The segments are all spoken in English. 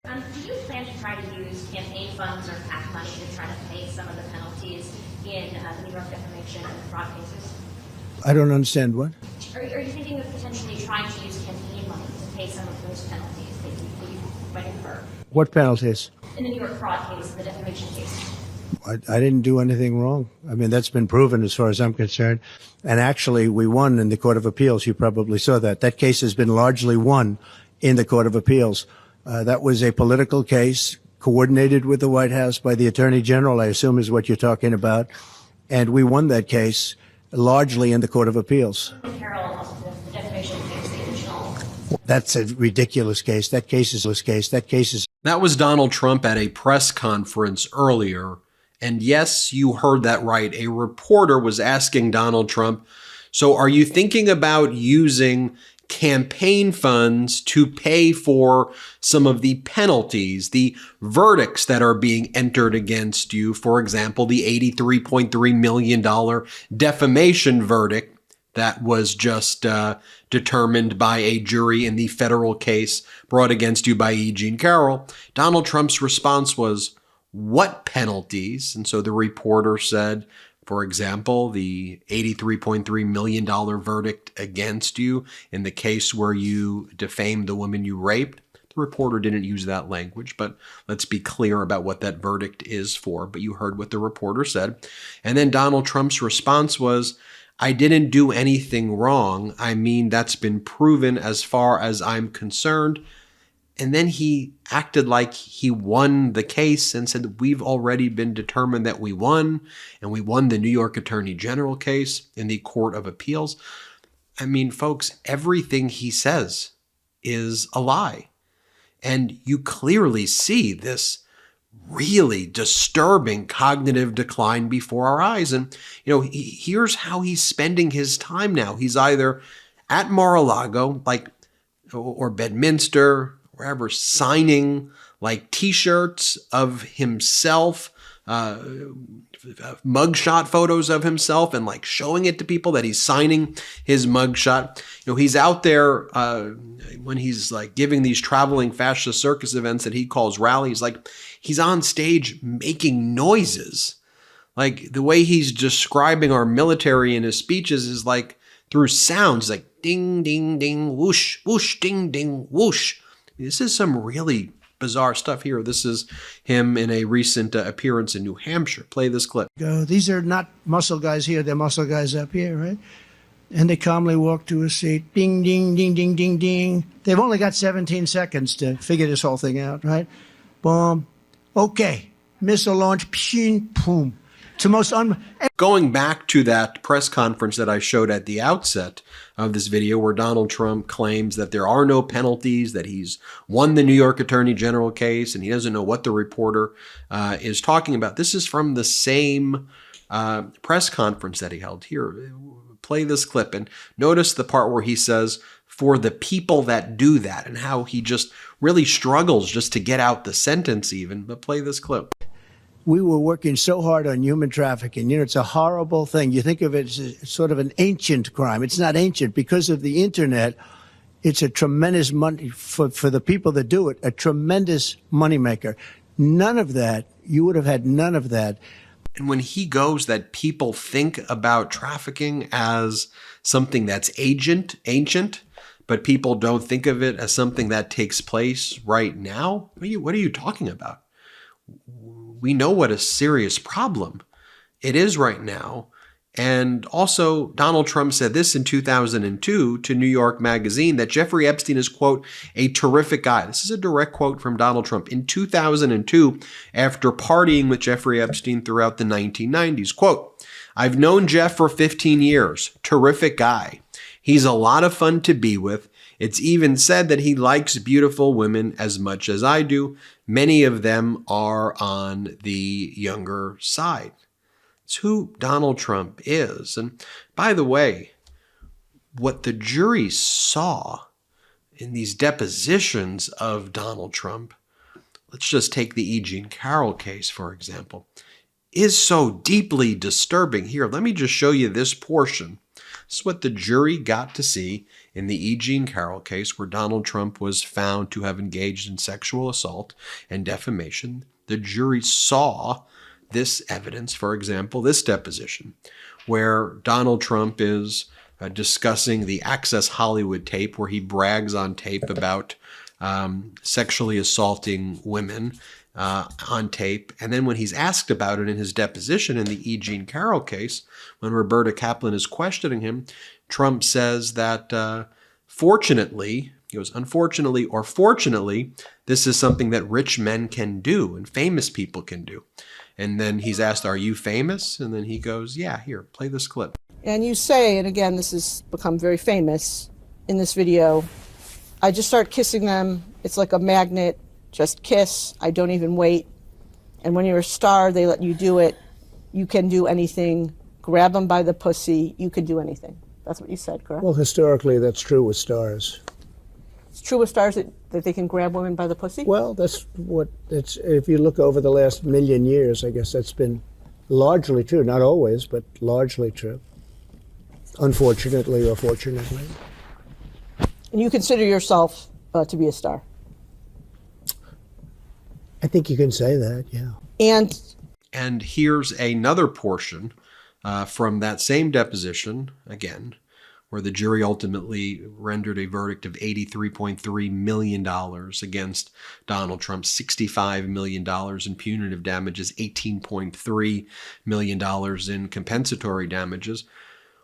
Do you plan to try to use campaign funds or PAC money to try to pay some of the penalties in the New York defamation and fraud cases? I don't understand what? Are you thinking of potentially trying to use campaign money to pay some of those penalties that you might incur? What penalties? In the New York fraud case, the defamation case. I didn't do anything wrong. I mean, that's been proven as far as I'm concerned. And actually, we won in the Court of Appeals. You probably saw that. That case has been largely won in the Court of Appeals. That was a political case coordinated with the White House by the Attorney General, I assume is what you're talking about. And we won that case largely in the Court of Appeals. Carroll, also the defamation case, the original. That's a ridiculous case. That case is. That was Donald Trump at a press conference earlier. And yes, you heard that right. A reporter was asking Donald Trump, so are you thinking about using campaign funds to pay for some of the penalties, the verdicts that are being entered against you? For example, the $83.3 million defamation verdict that was just determined by a jury in the federal case brought against you by E Jean Carroll. Donald Trump's response was, what penalties? And so the reporter said, for example, the $83.3 million verdict against you in the case where you defamed the woman you raped. The reporter didn't use that language, but let's be clear about what that verdict is for. But you heard what the reporter said. And then Donald Trump's response was, I didn't do anything wrong. I mean, that's been proven as far as I'm concerned. And then he acted like he won the case and said, we've already been determined that we won, and we won the New York Attorney General case in the Court of Appeals. I mean, folks, everything he says is a lie. And you clearly see this really disturbing cognitive decline before our eyes. And, here's how he's spending his time now. He's either at Mar-a-Lago, or Bedminster, wherever, signing like T-shirts of himself, mugshot photos of himself, and like showing it to people that he's signing his mugshot. He's out there when he's like giving these traveling fascist circus events that he calls rallies. Like he's on stage making noises. Like the way he's describing our military in his speeches is like through sounds, like ding, ding, ding, whoosh, whoosh, ding, ding, whoosh. This is some really bizarre stuff here. This is him in a recent appearance in New Hampshire. Play this clip. These are not muscle guys here. They're muscle guys up here, right? And they calmly walk to a seat. Ding, ding, ding, ding, ding, ding. They've only got 17 seconds to figure this whole thing out, right? Boom. Okay. Missile launch. Pshing, boom. It's the most Going back to that press conference that I showed at the outset of this video where Donald Trump claims that there are no penalties, that he's won the New York Attorney General case, and he doesn't know what the reporter is talking about. This is from the same press conference that he held. Here, play this clip and notice the part where he says, for the people that do that, and how he just really struggles just to get out the sentence even. But play this clip. We were working so hard on human trafficking. It's a horrible thing. You think of it as sort of an ancient crime. It's not ancient because of the internet. It's a tremendous money for the people that do it, a tremendous moneymaker. None of that, you would have had none of that. And when he goes that people think about trafficking as something that's ancient, but people don't think of it as something that takes place right now, what are you talking about? We know what a serious problem it is right now. And also, Donald Trump said this in 2002 to New York Magazine, that Jeffrey Epstein is, quote, a terrific guy. This is a direct quote from Donald Trump. In 2002, after partying with Jeffrey Epstein throughout the 1990s, quote, I've known Jeff for 15 years. Terrific guy. He's a lot of fun to be with. It's even said that he likes beautiful women as much as I do. Many of them are on the younger side. It's who Donald Trump is. And by the way, what the jury saw in these depositions of Donald Trump, let's just take the E Jean Carroll case, for example, is so deeply disturbing. Here, let me just show you this portion This is what the jury got to see in the E. Jean Carroll case, where Donald Trump was found to have engaged in sexual assault and defamation. The jury saw this evidence, for example, this deposition, where Donald Trump is discussing the Access Hollywood tape, where he brags on tape about sexually assaulting women on tape. And then when he's asked about it in his deposition in the E. Jean Carroll case, when Roberta Kaplan is questioning him, Trump says that fortunately, he goes, unfortunately or fortunately, this is something that rich men can do and famous people can do. And then he's asked, are you famous? And then he goes, yeah, here, play this clip. And you say, and again, this has become very famous in this video, I just start kissing them. It's like a magnet, just kiss. I don't even wait. And when you're a star, they let you do it. You can do anything. Grab them by the pussy. You can do anything. That's what you said, correct? Well, historically, that's true with stars. It's true with stars that they can grab women by the pussy? Well, that's what it's. If you look over the last million years, I guess that's been largely true. Not always, but largely true. Unfortunately or fortunately. And you consider yourself to be a star? I think you can say that, yeah. And here's another portion from that same deposition, again, where the jury ultimately rendered a verdict of $83.3 million against Donald Trump, $65 million in punitive damages, $18.3 million in compensatory damages.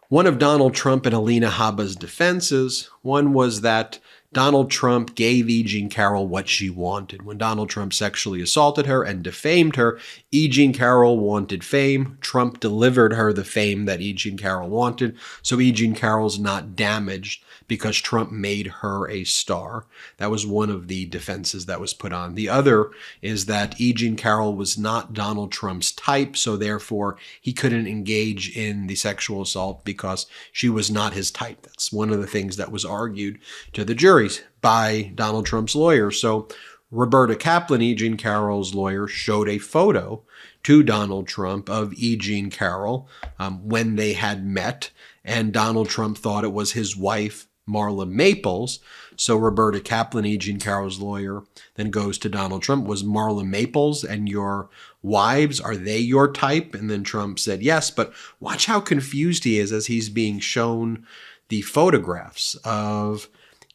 One of Donald Trump and Alina Habba's defenses, one was that Donald Trump gave E. Jean Carroll what she wanted. When Donald Trump sexually assaulted her and defamed her, E. Jean Carroll wanted fame. Trump delivered her the fame that E. Jean Carroll wanted. So E. Jean Carroll's not damaged because Trump made her a star. That was one of the defenses that was put on. The other is that E. Jean Carroll was not Donald Trump's type, so therefore he couldn't engage in the sexual assault because she was not his type. That's one of the things that was argued to the jury by Donald Trump's lawyer. So Roberta Kaplan, E. Jean Carroll's lawyer, showed a photo to Donald Trump of E. Jean Carroll when they had met, and Donald Trump thought it was his wife, Marla Maples. So Roberta Kaplan, E. Jean Carroll's lawyer, then goes to Donald Trump, was Marla Maples and your wives, are they your type? And then Trump said yes, but watch how confused he is as he's being shown the photographs of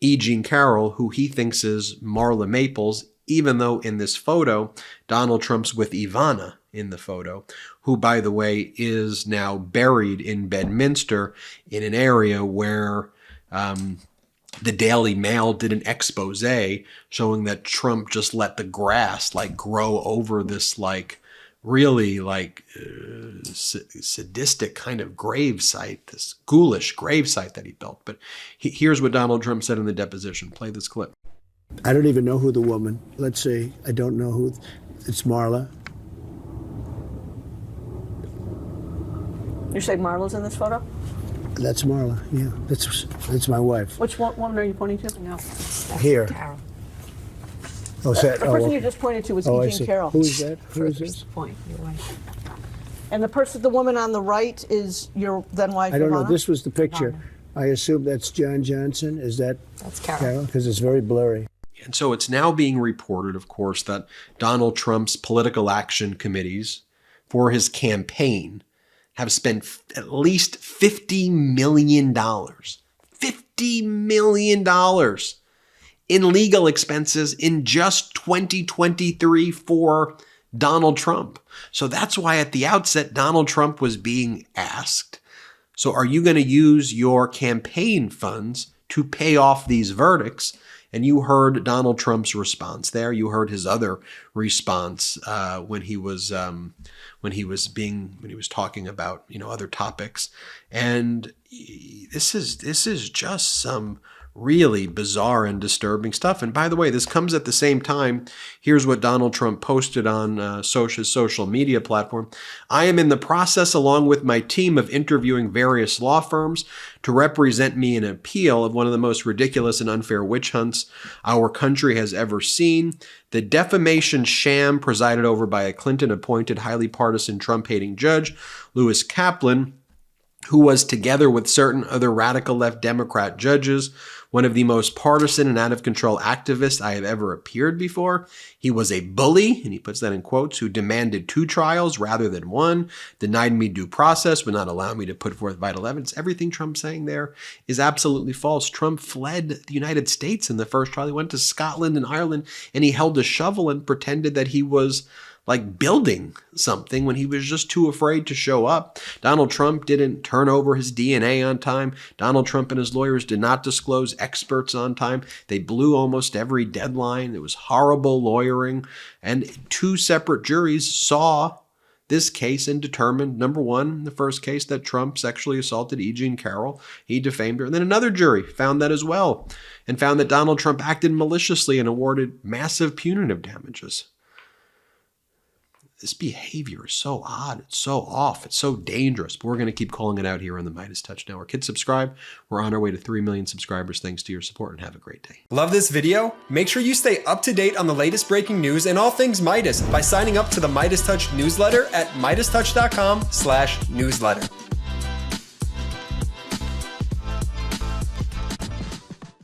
E. Jean Carroll, who he thinks is Marla Maples, even though in this photo, Donald Trump's with Ivana in the photo, who, by the way, is now buried in Bedminster in an area where the Daily Mail did an expose showing that Trump just let the grass grow over this really sadistic kind of grave site, this ghoulish grave site that he built. But here's what Donald Trump said in the deposition. Play this clip. I don't even know who the woman. Let's see. I don't know who. It's Marla. You say Marla's in this photo? That's Marla. Yeah, that's my wife. Which woman are you pointing to? No. Here. Carroll. Oh, is that, The person you just pointed to was I E. Jean see. Carroll. Who is that? Who is this? Point, your wife. And the woman on the right is your then wife, I don't know. Ivana? This was the picture. I assume that's John Johnson. Is that That's Carroll. Carroll? Because it's very blurry. And so it's now being reported, of course, that Donald Trump's political action committees for his campaign have spent at least $50 million. $50 million in legal expenses in just 2023 for Donald Trump. So that's why at the outset, Donald Trump was being asked, so are you going to use your campaign funds to pay off these verdicts? And you heard Donald Trump's response there. You heard his other response when he was talking about other topics. And this is just some really bizarre and disturbing stuff. And by the way, this comes at the same time. Here's what Donald Trump posted on his social media platform. I am in the process, along with my team, of interviewing various law firms to represent me in an appeal of one of the most ridiculous and unfair witch hunts our country has ever seen. The defamation sham presided over by a Clinton-appointed, highly partisan, Trump-hating judge, Louis Kaplan, who was, together with certain other radical left Democrat judges, one of the most partisan and out of control activists I have ever appeared before. He was a bully, and he puts that in quotes, who demanded 2 trials rather than 1, denied me due process, would not allow me to put forth vital evidence. Everything Trump's saying there is absolutely false. Trump fled the United States in the first trial. He went to Scotland and Ireland, and he held a shovel and pretended that he was like building something when he was just too afraid to show up. Donald Trump didn't turn over his DNA on time. Donald Trump and his lawyers did not disclose experts on time. They blew almost every deadline. It was horrible lawyering. And 2 separate juries saw this case and determined, number 1, the first case, that Trump sexually assaulted E Jean Carroll. He defamed her. And then another jury found that as well and found that Donald Trump acted maliciously and awarded massive punitive damages. This behavior is so odd, it's so off, it's so dangerous, but we're going to keep calling it out here on the MeidasTouch Network. Hit subscribe. We're on our way to 3 million subscribers thanks to your support, and have a great day. Love this video? Make sure you stay up to date on the latest breaking news and all things Meidas by signing up to the MeidasTouch newsletter at MeidasTouch.com/newsletter.